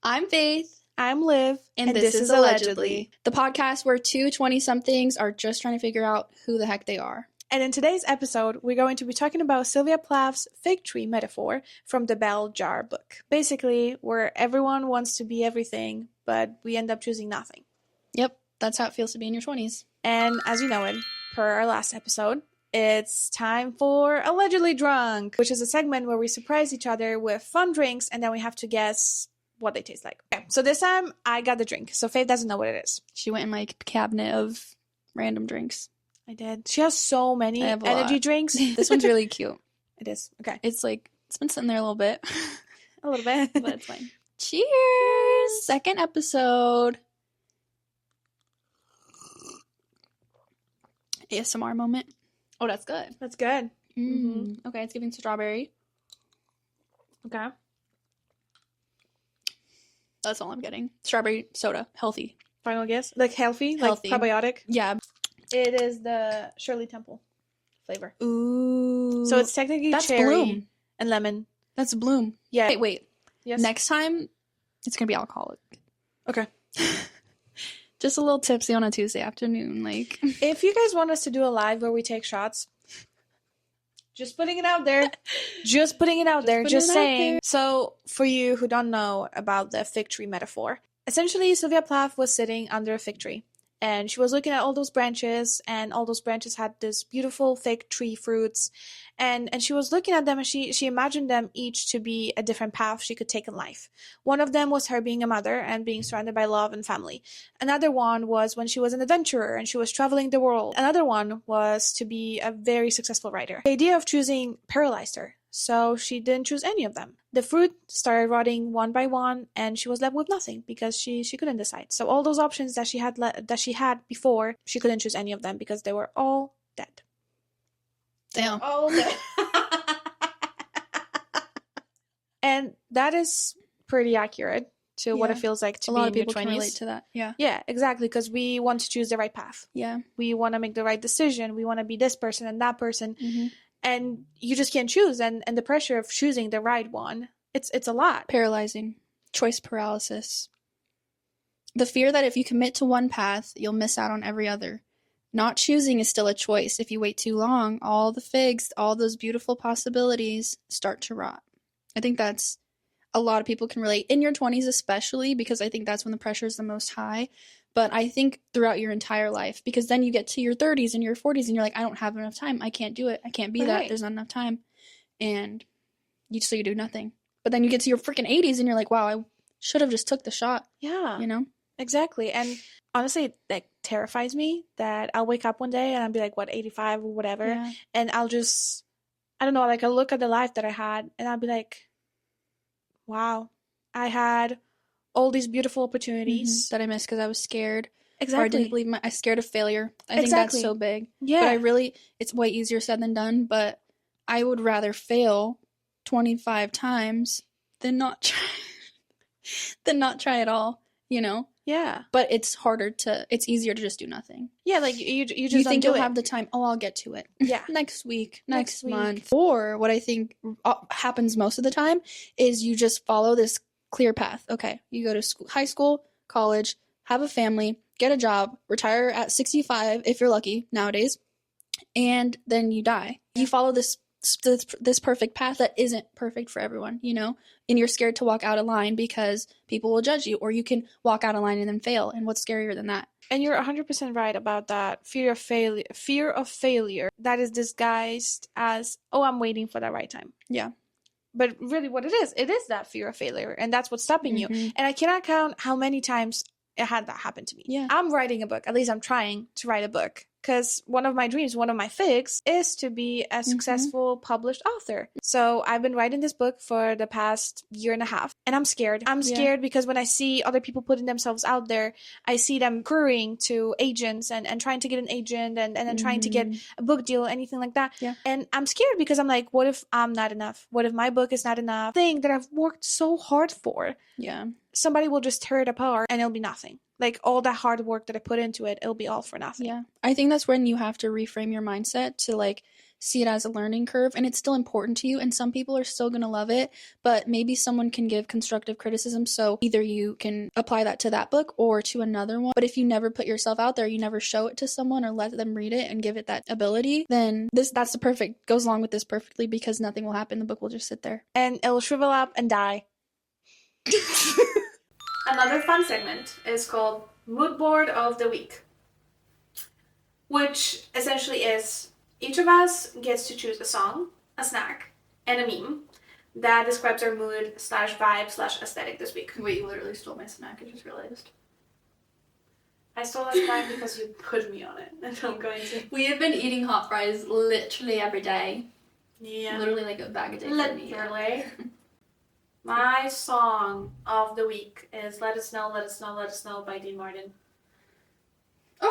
I'm Faith. I'm Liv. And this is Allegedly, the podcast where two 20-somethings are just trying to figure out who the heck they are. And in today's episode, we're going to be talking about Sylvia Plath's fig tree metaphor from the Bell Jar book. Basically, where everyone wants to be everything, but we end up choosing nothing. Yep, that's how it feels to be in your 20s. And as you know it, per our last episode, it's time for Allegedly Drunk, which is a segment where we surprise each other with fun drinks and then we have to guess what they taste like. Okay, so this time I got the drink, so Faith doesn't know what it is. She went in my cabinet of random drinks. I did. She has so many energy drinks. This one's really cute. It is. Okay. It's been sitting there a little bit. A little bit. But it's fine. Cheers! Second episode. ASMR moment. Oh, that's good. That's good. Mm-hmm. Okay, it's giving strawberry. Okay. That's all I'm getting. Strawberry soda. Healthy. Final guess? Like healthy? Healthy. Like probiotic? Yeah. It is the Shirley Temple flavor. Ooh. So it's technically cherry Bloom. and lemon. That's Bloom. Yeah. Wait. Yes. Next time, it's going to be alcoholic. Okay. Just a little tipsy on a Tuesday afternoon. If you guys want us to do a live where we take shots, just putting it out there. Just saying. So for you who don't know about the fig tree metaphor, essentially Sylvia Plath was sitting under a fig tree. And she was looking at all those branches, and all those branches had this beautiful fig tree fruits. And she was looking at them, and she imagined them each to be a different path she could take in life. One of them was her being a mother and being surrounded by love and family. Another one was when she was an adventurer and she was traveling the world. Another one was to be a very successful writer. The idea of choosing paralyzed her, so she didn't choose any of them. The fruit started rotting one by one, and she was left with nothing because she couldn't decide. So all those options that she had before, she couldn't choose any of them because they were all dead. Damn. All dead. And that is pretty accurate to what it feels like to be in your 20s. A lot of people can relate to that. Yeah. Yeah, exactly, because we want to choose the right path. Yeah. We want to make the right decision. We want to be this person and that person. Mm-hmm. And you just can't choose, and the pressure of choosing the right one, it's a lot. Paralyzing. Choice paralysis. The fear that if you commit to one path, you'll miss out on every other. Not choosing is still a choice. If you wait too long, all the figs, all those beautiful possibilities start to rot. I think that's a lot of people can relate, in your 20s especially, because I think that's when the pressure is the most high. But I think throughout your entire life, because then you get to your 30s and your 40s and you're like, I don't have enough time. I can't do it. I can't be that. There's not enough time. And you do nothing. But then you get to your freaking 80s and you're like, wow, I should have just took the shot. Yeah. You know? Exactly. And honestly, that terrifies me that I'll wake up one day and I'll be like, 85 or whatever. Yeah. And I'll just, I don't know, I'll look at the life that I had and I'll be like, wow, I had all these beautiful opportunities that I missed because I was scared. Exactly. Or I didn't believe I was scared of failure. I think that's so big. Yeah. But it's way easier said than done, but I would rather fail 25 times than not try at all, you know? Yeah. But it's easier to just do nothing. Yeah, you just you think you'll have have the time. Oh, I'll get to it. Yeah. Next week, next month. Or what I think happens most of the time is you just follow this clear path. Okay, you go to school, high school, college, have a family, get a job, retire at 65 if you're lucky nowadays, and then you die. You follow this perfect path that isn't perfect for everyone, you know? And you're scared to walk out of line because people will judge you, or you can walk out of line and then fail. And what's scarier than that? And you're 100% right about that. Fear of failure that is disguised as, oh, I'm waiting for the right time. Yeah. But really what it is that fear of failure. And that's what's stopping you. And I cannot count how many times it had that happen to me. Yeah. I'm writing a book. At least I'm trying to write a book. Because one of my dreams, one of my figs, is to be a successful published author. So I've been writing this book for the past year and a half. And I'm scared. I'm scared because when I see other people putting themselves out there, I see them currying to agents and trying to get an agent and then trying to get a book deal, anything like that. Yeah. And I'm scared because I'm like, what if I'm not enough? What if my book is not enough? Thing that I've worked so hard for. Yeah. Somebody will just tear it apart and it'll be nothing. Like, all that hard work that I put into it, it'll be all for nothing. Yeah. I think that's when you have to reframe your mindset to, like, see it as a learning curve, and it's still important to you, and some people are still going to love it, but maybe someone can give constructive criticism, so either you can apply that to that book or to another one. But if you never put yourself out there, you never show it to someone or let them read it and give it that ability, then that's the perfect, goes along with this perfectly, because nothing will happen. The book will just sit there. And it'll shrivel up and die. Another fun segment is called Mood Board of the Week, which essentially is each of us gets to choose a song, a snack, and a meme that describes our mood / vibe / aesthetic this week. Wait, you literally stole my snack, I just realized. I stole a snack because you put me on it, and I'm going to. We have been eating hot fries literally every day. Yeah. Literally like a bag a day. Literally. My song of the week is Let Us Know, Let Us Know, Let Us Know by Dean Martin. Okay.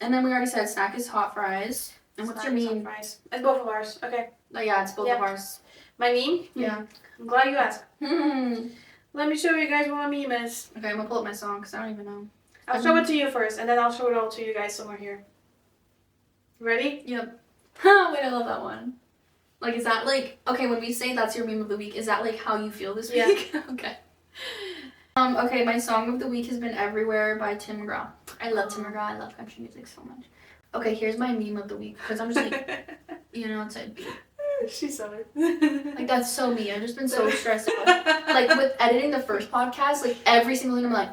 And then we already said snack is hot fries. And what's your meme? Fries. It's both of ours. Okay. Oh yeah, it's both of ours. My meme? Yeah. I'm glad you asked. Let me show you guys what my meme is. Okay, I'm gonna pull up my song because I don't even know. I'll show it to you first, and then I'll show it all to you guys somewhere here. Ready? Yep. Wait, I love that one. Like, is that like, okay, when we say that's your meme of the week, is that like how you feel this week? Yeah. Okay. Okay, my song of the week has been Everywhere by Tim McGraw. I love Tim McGraw. I love country music so much. Okay, here's my meme of the week, because I'm just like, you know, it's a beat. She's so like, that's so me. I've just been so stressed out. Like, with editing the first podcast, like, every single thing I'm like,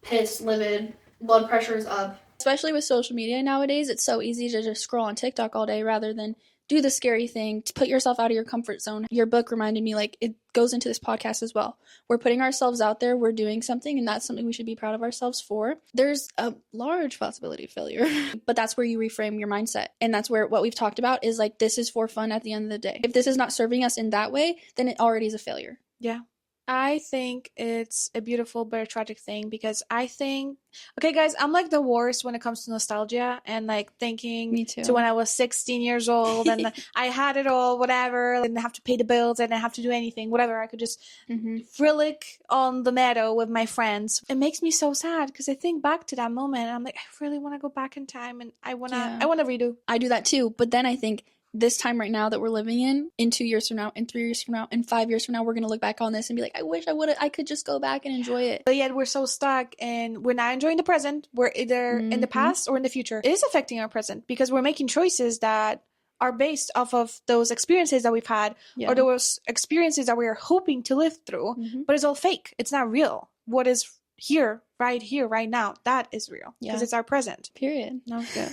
pissed, livid, blood pressure is up. Especially with social media nowadays, it's so easy to just scroll on TikTok all day rather than do the scary thing, to put yourself out of your comfort zone. Your book reminded me, like, it goes into this podcast as well. We're putting ourselves out there, we're doing something, and that's something we should be proud of ourselves for. There's a large possibility of failure, but that's where you reframe your mindset. And that's where what we've talked about is like, this is for fun at the end of the day. If this is not serving us in that way, then it already is a failure. Yeah. I think it's a beautiful but tragic thing, because I think, okay guys, I'm like the worst when it comes to nostalgia and like thinking to when I was 16 years old and I had it all, whatever, I didn't have to pay the bills, I didn't have to do anything, whatever, I could just frolic on the meadow with my friends. It makes me so sad because I think back to that moment and I'm like, I really want to go back in time and I want to redo. I do that too, but then I think this time right now that we're living in 2 years from now, in 3 years from now, in 5 years from now, we're going to look back on this and be like, I wish I could just go back and enjoy it. But yet we're so stuck and we're not enjoying the present. We're either in the past or in the future. It is affecting our present because we're making choices that are based off of those experiences that we've had or those experiences that we are hoping to live through, but it's all fake. It's not real. What is here, right now, that is real because it's our present. Period. No good.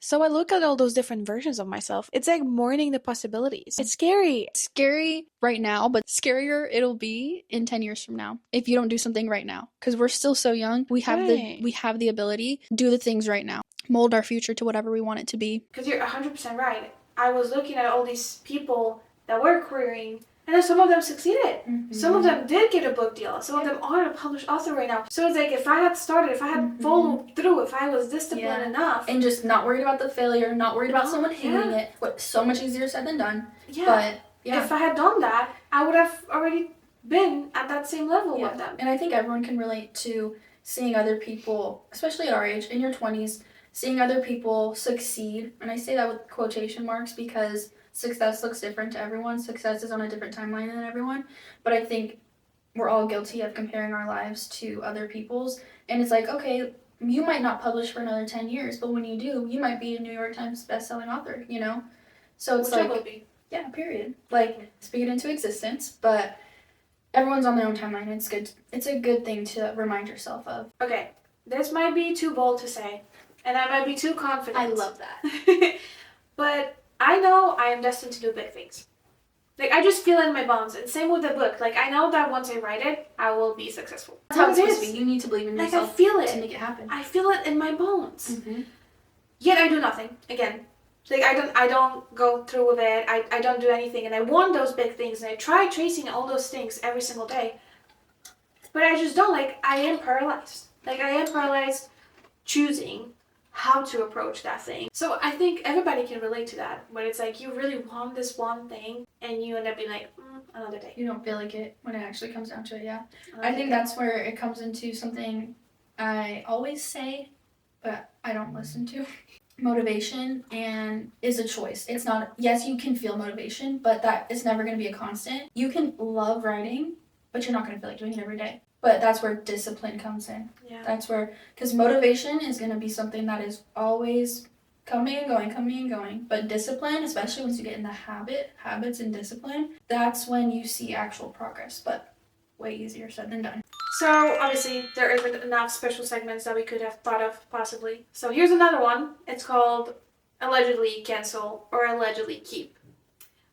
So I look at all those different versions of myself. It's like mourning the possibilities. It's scary. It's scary right now, but scarier it'll be in 10 years from now if you don't do something right now. Because we're still so young. We have the ability to do the things right now. Mold our future to whatever we want it to be. Because you're 100% right. I was looking at all these people that were querying, and then some of them succeeded. Some of them did get a book deal. Some of them are a published author right now. So it's like, if I had started, if I had followed through, if I was disciplined enough. And just not worried about the failure, not worried about someone hating it. What, so much easier said than done. Yeah. But, if I had done that, I would have already been at that same level with them. And I think everyone can relate to seeing other people, especially at our age, in your 20s, seeing other people succeed. And I say that with quotation marks because success looks different to everyone. Success is on a different timeline than everyone. But I think we're all guilty of comparing our lives to other people's. And it's like, okay, you might not publish for another 10 years, but when you do, you might be a New York Times bestselling author, you know? So it's like, yeah, period. Like, speak it into existence, but everyone's on their own timeline. It's good. It's a good thing to remind yourself of. Okay, this might be too bold to say, and I might be too confident. I love that. But I know I am destined to do big things. Like, I just feel it in my bones. And same with the book. Like, I know that once I write it, I will be successful. That's how it's supposed to be. You need to believe in yourself. Like, I feel it. To make it happen. I feel it in my bones. Yet I do nothing. Again. Like, I don't go through with it. I don't do anything. And I want those big things. And I try chasing all those things every single day. But I just don't. Like, I am paralyzed. Like, I am paralyzed choosing how to approach that thing. So I think everybody can relate to that, when it's like you really want this one thing and you end up being like, another day. You don't feel like it when it actually comes down to it, yeah. I think that's where it comes into something I always say, but I don't listen to. motivation and is a choice. It's not, yes, you can feel motivation, but that is never going to be a constant. You can love writing, but you're not going to feel like doing it every day. But that's where discipline comes in. Yeah. That's where, because motivation is going to be something that is always coming and going. But discipline, especially once you get in the habits and discipline, that's when you see actual progress. But way easier said than done. So, obviously, there isn't enough special segments that we could have thought of, possibly. So, here's another one. It's called Allegedly Cancel or Allegedly Keep,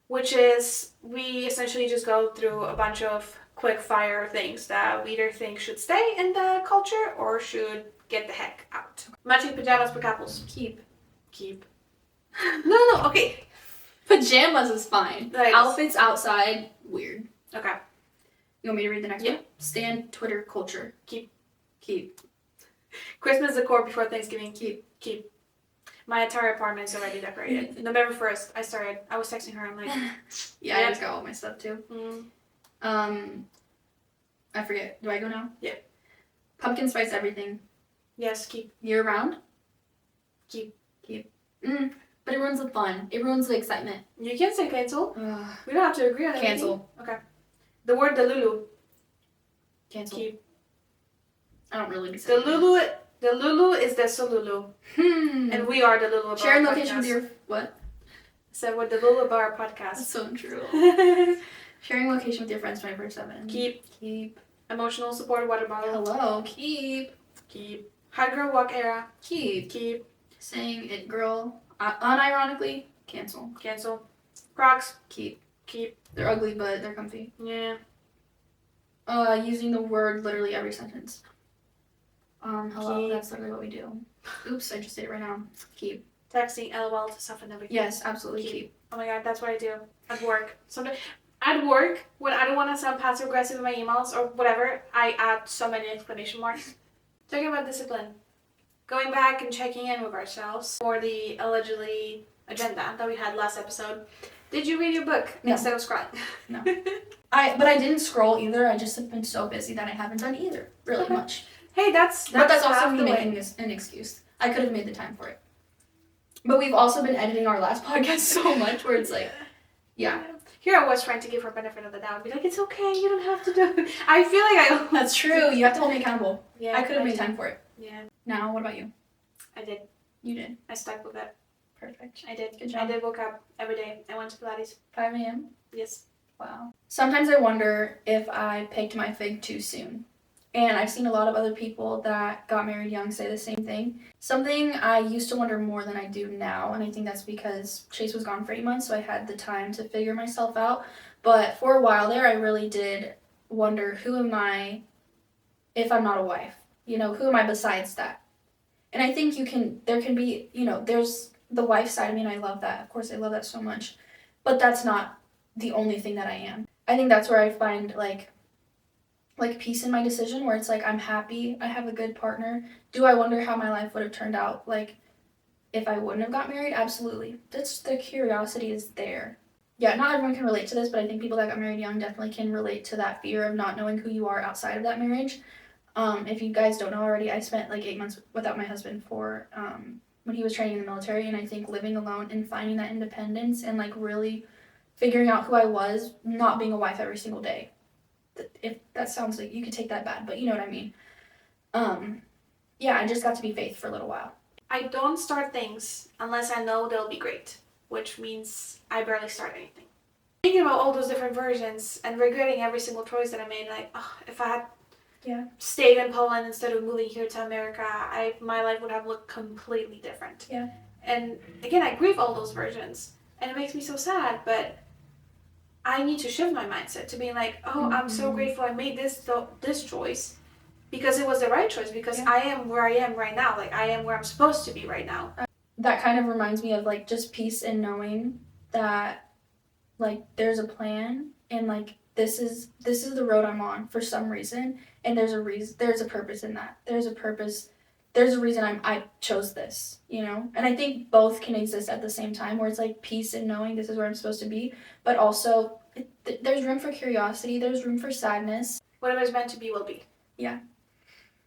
which is we essentially just go through a bunch of quick fire things that we either think should stay in the culture or should get the heck out. Matching pajamas for couples. Keep. No, okay. Pajamas is fine. Like, Outfits outside, weird. Okay. You want me to read the next Yeah. one? Stand Twitter culture. Keep. Christmas decor before Thanksgiving. Keep. My entire apartment is already decorated. November 1st, I was texting her, I'm like... Yeah, I just got all my stuff too. I forget. Do I go now? Yeah. Pumpkin spice everything. Yes, keep. Year round? Keep. But it ruins the fun. It ruins the excitement. You can say cancel. Ugh. We don't have to agree on anything. Cancel. Okay. The word Delulu. Cancel. Keep. I don't really say The Lulu is the Solulu. And we are the Lulu Bar Sharing podcast. location with your... What? So we're the Lulu Bar podcast. That's so true. Sharing location with your friends 24/7. Keep. Emotional support water bottle. Hello. Keep. Hot girl walk era. Keep. Saying it girl. Unironically, cancel. Crocs. Keep. Keep. They're ugly, but they're comfy. Yeah. Using the word literally every sentence. Hello, Keep. that's literally what we do. Oops, I just did it right now. Keep. Texting LOL to soften the weekend. Yes, absolutely keep. Oh my god, that's what I do at work. Sometimes at work, when I don't want to sound passive aggressive in my emails or whatever, I add so many exclamation marks. Talking about discipline. Going back and checking in with ourselves for the allegedly agenda that we had last episode. Did you read your book instead of scrolling? No. But I didn't scroll either. I just have been so busy that I haven't done either really much. Hey, that's also me making an excuse. I could have made the time for it. But we've also been editing our last podcast so much where it's like, yeah. Here I was trying to give her benefit of the doubt and be like, it's okay, you don't have to do it. I feel like That's true. You have to hold me accountable. Yeah, I could have made time for it. Yeah. Now, what about you? I did. You did. I stuck with it. Perfect. I did. Good job. I did woke up every day. I went to Pilates. 5 a.m.? Yes. Wow. Sometimes I wonder if I picked my fig too soon. And I've seen a lot of other people that got married young say the same thing. Something I used to wonder more than I do now, and I think that's because Chase was gone for 8 months, so I had the time to figure myself out. But for a while there, I really did wonder, who am I if I'm not a wife? You know, who am I besides that? And I think there can be, there's the wife side of me, and I love that. Of course, I love that so much. But that's not the only thing that I am. I think that's where I find, like peace in my decision, where it's like, I'm happy, I have a good partner. Do I wonder how my life would have turned out, like, if I wouldn't have got married? Absolutely. The curiosity is there. Yeah, not everyone can relate to this, but I think people that got married young definitely can relate to that fear of not knowing who you are outside of that marriage. If you guys don't know already, I spent like 8 months without my husband for when he was training in the military, and I think living alone and finding that independence and like really figuring out who I was, not being a wife every single day. If that sounds like, you could take that bad, but you know what I mean. Yeah, I just got to be Faith for a little while. I don't start things unless I know they'll be great, which means I barely start anything. Thinking about all those different versions and regretting every single choice that I made, like, oh, if I had stayed in Poland instead of moving here to America, my life would have looked completely different. Yeah. And again, I grieve all those versions, and it makes me so sad, but I need to shift my mindset to being like, oh, I'm so grateful I made this choice because it was the right choice, because I am where I am right now. Like, I am where I'm supposed to be right now. That kind of reminds me of like just peace in knowing that like there's a plan, and like this is the road I'm on for some reason, and there's a purpose in that. There's a reason I chose this, And I think both can exist at the same time, where it's like peace in knowing this is where I'm supposed to be, but also there's room for curiosity, there's room for sadness. Whatever's meant to be will be. Yeah.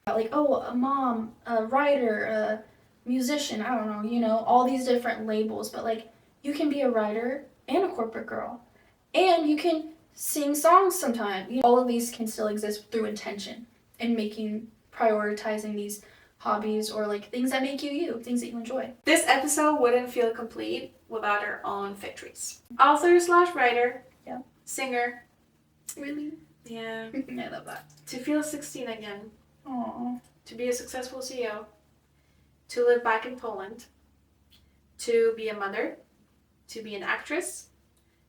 Like, oh, a mom, a writer, musician, I don't know, you know, all these different labels, but like you can be a writer and a corporate girl. And you can sing songs sometimes. You know, all of these can still exist through intention and prioritizing these hobbies or like things that make you, things that you enjoy. This episode wouldn't feel complete without our own victories. Author/writer. Yeah. Singer. Really? Yeah. I love that. To feel 16 again. Aww. To be a successful CEO. To live back in Poland. To be a mother. To be an actress.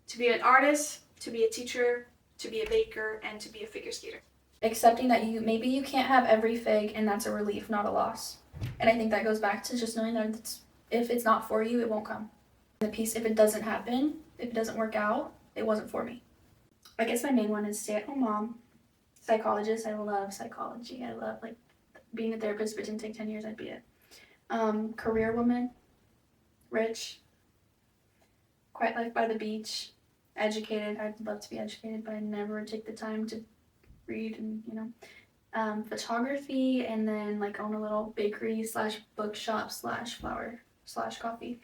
To be an artist. To be a teacher. To be a baker. And to be a figure skater. Accepting that maybe you can't have every fig, and that's a relief, not a loss. And I think that goes back to just knowing that if it's not for you, it won't come. The piece, if it doesn't happen, if it doesn't work out, it wasn't for me. I guess my main one is stay-at-home mom, psychologist. I love psychology. I love like being a therapist. If it didn't take 10 years, I'd be it. Career woman, rich, quiet life by the beach, educated. I'd love to be educated, but I never take the time to read and, you know, photography, and then like own a little bakery / bookshop / flower / coffee,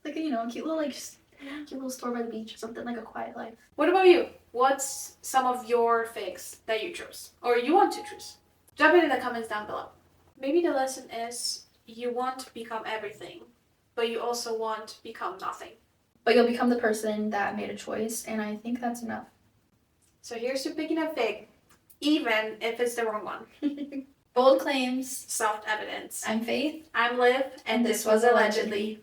like, you know, a cute little store by the beach or something, like a quiet life. What about you? What's some of your figs that you chose or you want to choose? Drop it in the comments down below. Maybe the lesson is you want to become everything, but you also want to become nothing. But you'll become the person that made a choice, and I think that's enough. So here's to picking a fig, even if it's the wrong one. Bold claims. Soft evidence. I'm Faith. I'm Liv, and this was Allegedly.